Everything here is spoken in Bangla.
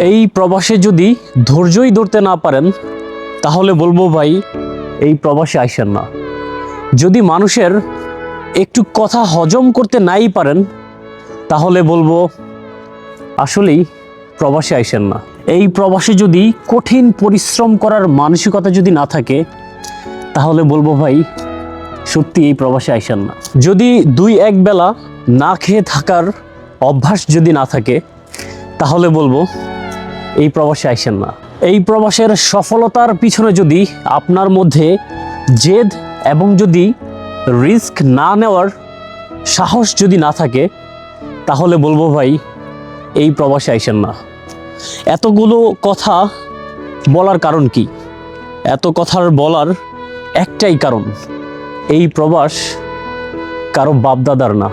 এই প্রবাসে যদি ধৈর্যই ধরতে না পারেন তাহলে বলবো ভাই এই প্রবাসে আইসেন না। যদি মানুষের একটু কথা হজম করতে নাই পারেন তাহলে বলবো আসলেই প্রবাসে আইসেন না। এই প্রবাসে যদি কঠিন পরিশ্রম করার মানসিকতা যদি না থাকে তাহলে বলবো ভাই সত্যি এই প্রবাসে আইসেন না। যদি দুই এক বেলা না খেয়ে থাকার অভ্যাস যদি না থাকে তাহলে বলবো এই প্রবাসে আইসেন না। এই প্রবাসের সফলতার পিছনে যদি আপনার মধ্যে জেদ এবং যদি রিস্ক না নেওয়ার সাহস যদি না থাকে তাহলে বলবো ভাই এই প্রবাসে আইসেন না। এতগুলো কথা বলার কারণ কি? এত কথার বলার একটাই কারণ, এই প্রবাস কারো বাপদাদার না।